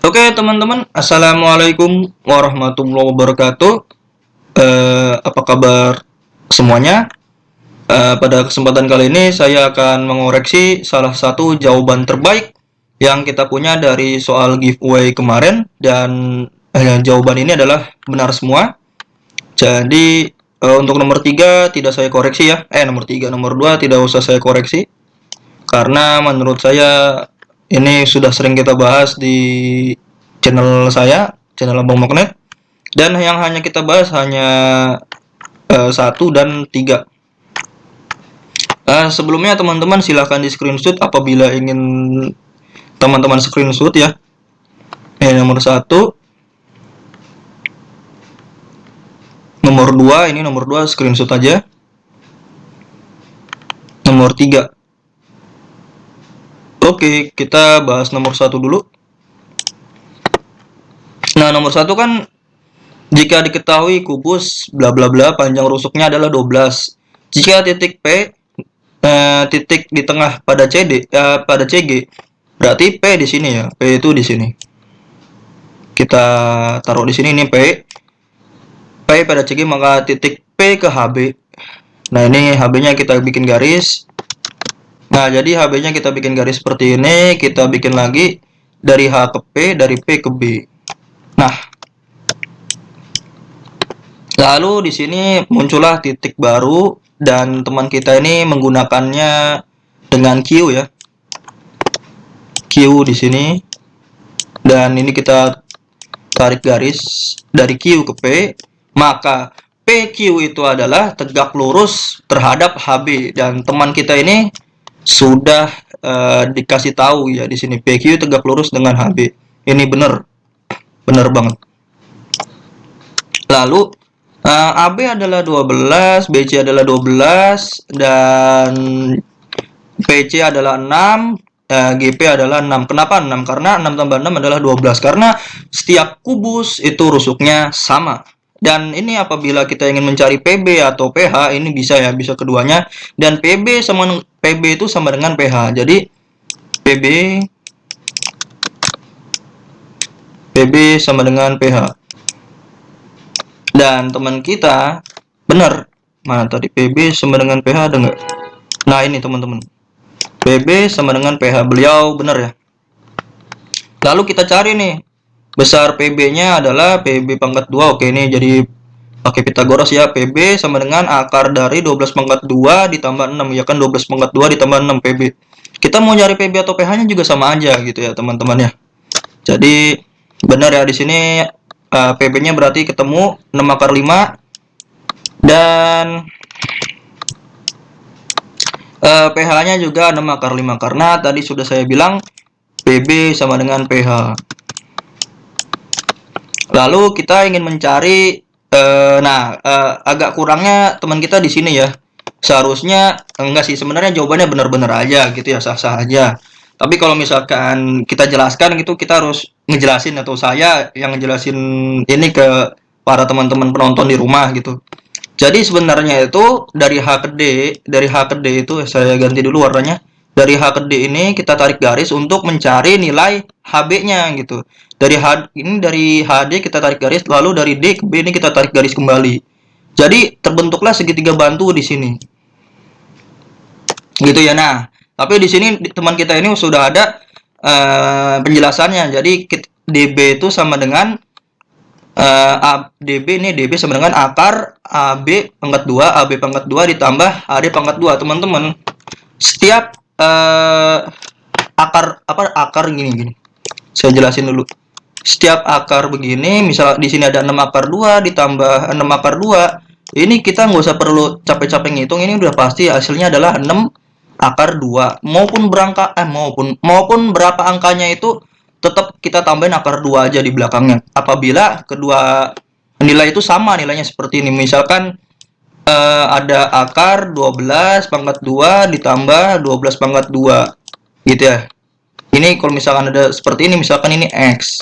Oke teman-teman, Assalamualaikum warahmatullahi wabarakatuh. Apa kabar semuanya? Pada kesempatan kali ini saya akan mengoreksi salah satu jawaban terbaik yang kita punya dari soal giveaway kemarin, dan jawaban ini adalah benar semua. Jadi untuk nomor 3 tidak saya koreksi ya. Nomor 3, nomor 2 tidak usah saya koreksi karena menurut saya ini sudah sering kita bahas di channel Abang Magnet, dan yang hanya kita bahas hanya 1 dan 3. Sebelumnya teman-teman silahkan di screenshot apabila ingin teman-teman screenshot ya. Nomor 1, nomor 2, ini nomor 2 screenshot aja. Nomor 3. Oke, kita bahas nomor 1 dulu. Nah, nomor 1 kan jika diketahui kubus bla bla bla panjang rusuknya adalah 12. Jika titik P titik di tengah pada pada CG, berarti P di sini ya. P itu di sini. Kita taruh di sini, ini P pada CG, maka titik P ke HB. Nah, ini HB-nya kita bikin garis. Nah, jadi HB-nya kita bikin garis seperti ini, kita bikin lagi dari H ke P, dari P ke B. Nah, lalu di sini muncullah titik baru dan teman kita ini menggunakannya dengan Q ya. Q di sini. Dan ini kita tarik garis dari Q ke P, maka PQ itu adalah tegak lurus terhadap HB, dan teman kita ini sudah dikasih tahu ya di sini PQ tegak lurus dengan HB. Ini benar banget. Lalu AB adalah 12, BC adalah 12, dan PC adalah 6, GP adalah 6. Kenapa 6? Karena 6 tambah 6 adalah 12. Karena setiap kubus itu rusuknya sama. Dan ini apabila kita ingin mencari PB atau PH, ini bisa ya, bisa keduanya. Dan PB itu sama dengan PH. Jadi PB sama dengan PH. Dan teman kita benar. Mana tadi PB sama dengan PH, ada nggak? Nah, ini teman-teman. PB sama dengan PH. Beliau benar ya. Lalu kita cari nih. Besar PB-nya adalah PB pangkat 2. Oke, ini jadi pakai Pitagoras ya. PB sama dengan akar dari 12 pangkat 2 ditambah 6. Ya kan, 12 pangkat 2 ditambah 6 PB. Kita mau cari PB atau PH-nya juga sama aja gitu ya, teman-teman ya. Jadi benar ya, di sini PB-nya berarti ketemu 6 akar 5, dan PH-nya juga 6 akar 5 karena tadi sudah saya bilang PB sama dengan PH. Lalu kita ingin mencari agak kurangnya teman kita di sini ya. Seharusnya enggak sih, sebenarnya jawabannya benar-benar aja gitu ya, sah-sah aja. Tapi kalau misalkan kita jelaskan gitu, kita harus ngejelasin, atau saya yang ngejelasin ini ke para teman-teman penonton di rumah gitu. Jadi sebenarnya itu dari H ke D itu saya ganti dulu warnanya. Dari H ke D ini kita tarik garis untuk mencari nilai HB-nya gitu. Dari HD kita tarik garis, lalu dari D ke B ini kita tarik garis kembali. Jadi terbentuklah segitiga bantu di sini. Gitu ya. Nah, tapi di sini teman kita ini sudah ada penjelasannya. Jadi DB itu sama dengan DB sama dengan akar AB pangkat 2 ditambah AD pangkat 2. Teman-teman, setiap akar gini. Saya jelasin dulu. Setiap akar begini, misal di sini ada 6 akar 2 ditambah 6 akar 2. Ini kita nggak usah perlu capek-capek ngitung, ini udah pasti hasilnya adalah 6 akar 2. Maupun berapa angkanya itu tetap kita tambahin akar 2 aja di belakangnya. Apabila kedua nilai itu sama nilainya seperti ini. Misalkan ada akar 12 pangkat 2 ditambah 12 pangkat 2 gitu ya. Ini kalau misalkan ada seperti ini, misalkan ini X.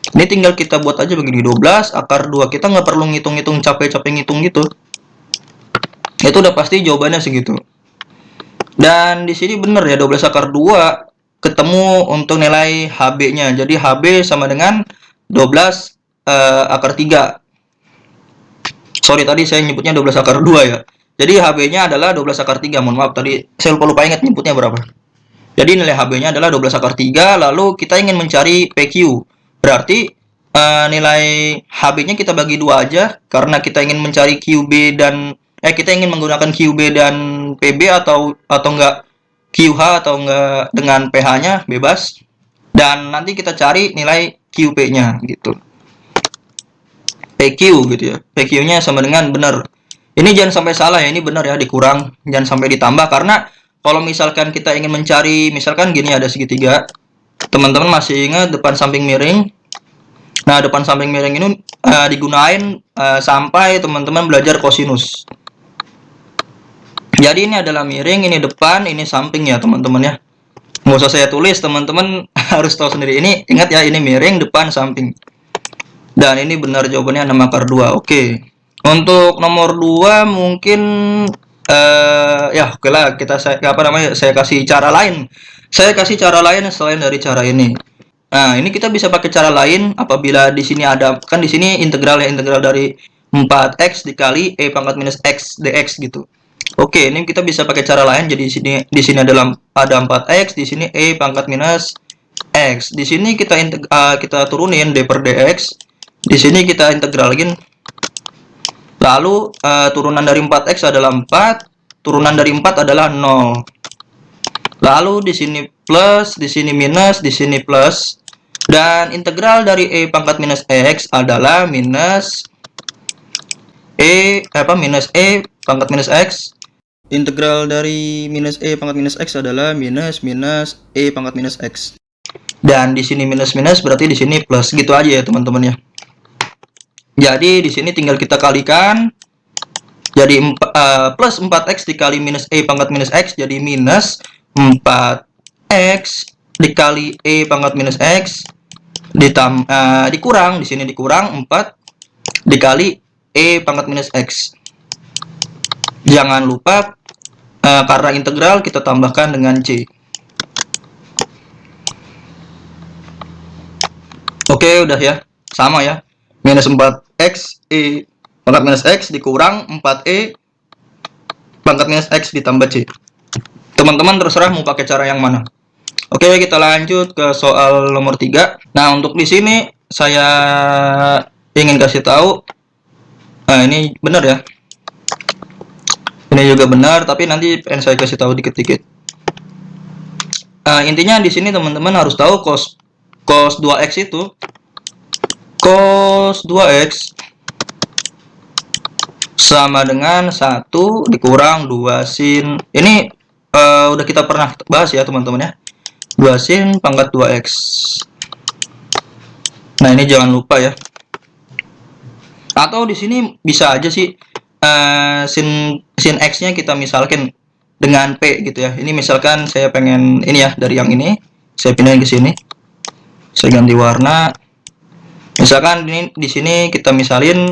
Ini tinggal kita buat aja begini, 12 akar 2. Kita nggak perlu ngitung-ngitung, capek-capek ngitung gitu. Itu udah pasti jawabannya segitu. Dan di sini bener ya, 12 akar 2 ketemu untuk nilai HB-nya. Jadi HB sama dengan 12 akar 3. Sorry, tadi saya nyebutnya 12 akar 2 ya. Jadi HB-nya adalah 12 akar 3. Mohon maaf, tadi saya lupa ingat nyebutnya berapa. Jadi nilai HB-nya adalah 12 akar 3, lalu kita ingin mencari PQ. Berarti nilai HB-nya kita bagi 2 aja, karena kita ingin mencari QB dan kita ingin menggunakan QB dan PB atau enggak QH atau enggak dengan PH-nya bebas. Dan nanti kita cari nilai QP-nya gitu. PQ gitu ya. PQ-nya sama dengan benar. Ini jangan sampai salah ya, ini benar ya, dikurang, jangan sampai ditambah, karena kalau misalkan kita ingin mencari, misalkan gini ada segitiga, teman-teman masih ingat depan samping miring. Nah, depan samping miring ini digunain sampai teman-teman belajar kosinus. Jadi ini adalah miring, ini depan, ini samping ya teman-teman ya. Nggak usah saya tulis, teman-teman harus tahu sendiri. Ini ingat ya, ini miring, depan, samping. Dan ini benar jawabannya 6 akar 2. Oke. Untuk nomor 2 mungkin ya oke lah, saya kasih cara lain. Saya kasih cara lain selain dari cara ini. Nah, ini kita bisa pakai cara lain apabila di sini ada, kan di sini integral ya, integral dari 4x dikali e pangkat minus x dx gitu. Oke, ini kita bisa pakai cara lain. Jadi di sini ada 4x, di sini e pangkat minus x. Di sini kita turunin d per dx. Di sini kita integralin. Lalu turunan dari 4x adalah 4, turunan dari 4 adalah 0. Lalu di sini plus, di sini minus, di sini plus. Dan integral dari e pangkat minus x adalah minus e pangkat minus x. Integral dari minus e pangkat minus x adalah minus e pangkat minus x. Dan di sini minus berarti di sini plus, gitu aja ya teman-teman ya. Jadi di sini tinggal kita kalikan. Jadi plus 4x dikali minus e pangkat minus x jadi minus 4x dikali e pangkat minus x dikurang, di sini dikurang 4 dikali e pangkat minus x. Jangan lupa karena integral kita tambahkan dengan c. Oke, udah ya. Sama ya. Minus 4x e pangkat minus x dikurang 4e pangkat minus x ditambah c. Teman-teman terserah mau pakai cara yang mana. Oke, kita lanjut ke soal nomor 3. Nah, untuk di sini saya ingin kasih tahu, ini benar ya. Ini juga benar, tapi nanti pengen saya kasih tahu dikit-dikit. Intinya di sini teman-teman harus tahu cos 2x itu, cos 2x sama dengan 1 dikurang 2 sin. Ini udah kita pernah bahas ya teman-teman ya. 2 sin pangkat 2x. Nah, ini jangan lupa ya. Atau di sini bisa aja sih sin x-nya kita misalkan dengan p gitu ya. Ini misalkan saya pengen ini ya, dari yang ini saya pindahin ke sini. Saya ganti warna. Misalkan ini di sini kita misalin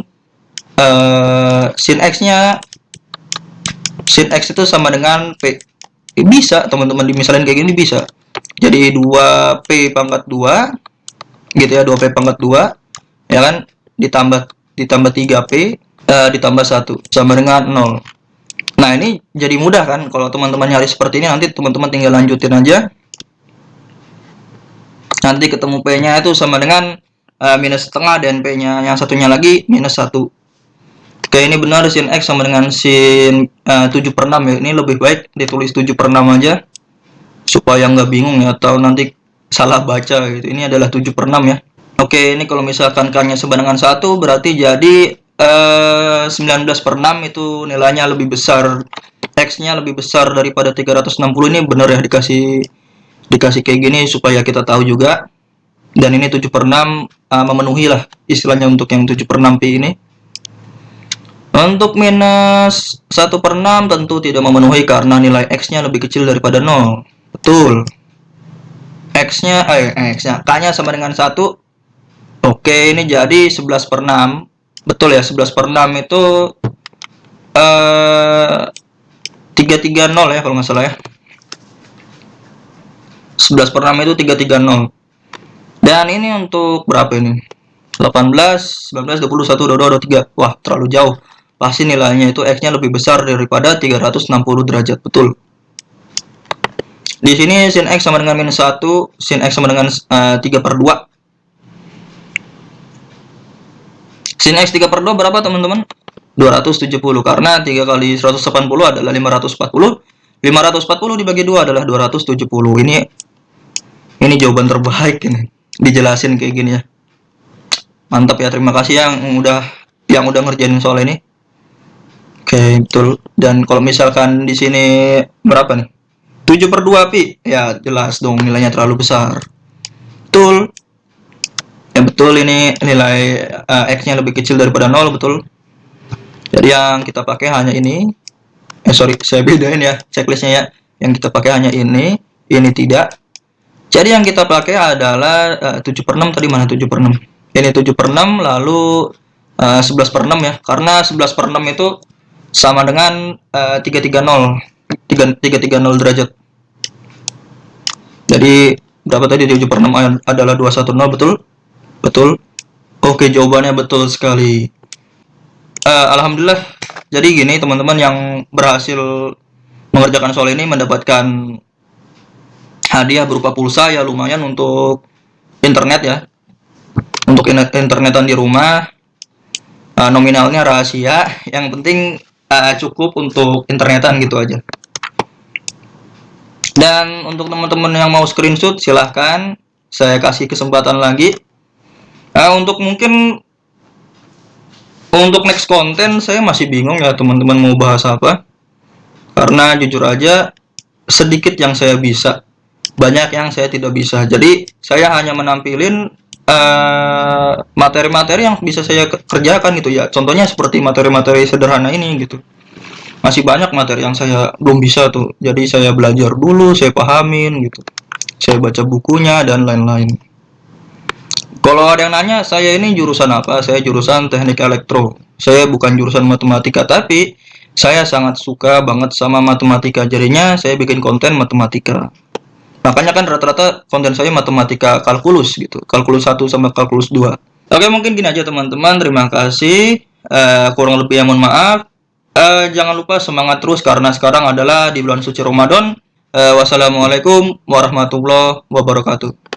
sin x-nya, sin x itu sama dengan p. Bisa teman-teman dimisalin kayak gini bisa. Jadi 2p pangkat 2 gitu ya, 2p pangkat 2 ya kan, ditambah 3p ditambah 1 sama dengan 0. Nah, ini jadi mudah kan kalau teman-teman nyari seperti ini. Nanti teman-teman tinggal lanjutin aja. Nanti ketemu p-nya itu sama dengan minus setengah, dan p-nya yang satunya lagi minus 1. Oke, ini benar, sin x sama dengan sin 7/6 ya. Ini lebih baik ditulis 7/6 aja supaya nggak bingung ya, atau nanti salah baca gitu. Ini adalah 7/6 ya. Oke, ini kalau misalkan k-nya sama dengan 1 berarti jadi 19/6 itu nilainya lebih besar. X-nya lebih besar daripada 360. Ini benar ya, dikasih kayak gini supaya kita tahu juga. Dan ini 7/6 memenuhi lah istilahnya untuk yang 7/6 pi ini. Untuk minus 1/6 tentu tidak memenuhi karena nilai x-nya lebih kecil daripada 0. Betul. X-nya k-nya sama dengan 1. Oke, ini jadi 11/6. Betul ya, 11/6 itu 330 ya kalau nggak salah ya. 11 per 6 itu 330. Dan ini untuk berapa ini? 18, 19, 20, 1, 22, 23. Wah, terlalu jauh. Pasti nilainya itu X-nya lebih besar daripada 360 derajat. Betul. Di sini sin X sama dengan minus 1, sin X sama dengan 3 per 2. Sin X 3 per 2 berapa teman-teman? 270. Karena 3 kali 180 adalah 540. 540 dibagi 2 adalah 270. Ini jawaban terbaik ini. Dijelasin kayak gini ya. Mantap ya, terima kasih yang udah ngerjain soal ini. Oke, betul. Dan kalau misalkan di sini berapa nih? 7 per 2 pi. Ya, jelas dong nilainya terlalu besar. Betul. Ya betul, ini nilai X-nya lebih kecil daripada 0, betul. Jadi yang kita pakai hanya ini. Sorry, saya bedain ya checklistnya ya. Yang kita pakai hanya ini tidak. Jadi yang kita pakai adalah 7 per 6, tadi mana 7 per 6? Ini 7 per 6, lalu 11 per 6 ya. Karena 11 per 6 itu sama dengan 330 derajat. Jadi berapa tadi? 7 per 6 adalah 210, betul? Betul. Oke, jawabannya betul sekali. Alhamdulillah. Jadi gini teman-teman yang berhasil mengerjakan soal ini mendapatkan hadiah berupa pulsa ya, lumayan untuk internet ya. Untuk internetan di rumah. Nominalnya rahasia. Yang penting cukup untuk internetan gitu aja. Dan untuk teman-teman yang mau screenshot silahkan, saya kasih kesempatan lagi. Untuk next konten saya masih bingung ya teman-teman mau bahas apa. Karena jujur aja sedikit yang saya bisa, banyak yang saya tidak bisa. Jadi saya hanya menampilin materi-materi yang bisa saya kerjakan gitu ya. Contohnya seperti materi-materi sederhana ini gitu. Masih banyak materi yang saya belum bisa tuh. Jadi saya belajar dulu, saya pahamin gitu. Saya baca bukunya dan lain-lain. Kalau ada yang nanya, saya ini jurusan apa? Saya jurusan teknik elektro. Saya bukan jurusan matematika, tapi saya sangat suka banget sama matematika. Jadinya saya bikin konten matematika. Makanya kan rata-rata konten saya matematika kalkulus gitu. Kalkulus 1 sama kalkulus 2. Oke, mungkin gini aja teman-teman. Terima kasih. Kurang lebih mohon maaf. Jangan lupa semangat terus karena sekarang adalah di bulan suci Ramadan. Wassalamualaikum warahmatullahi wabarakatuh.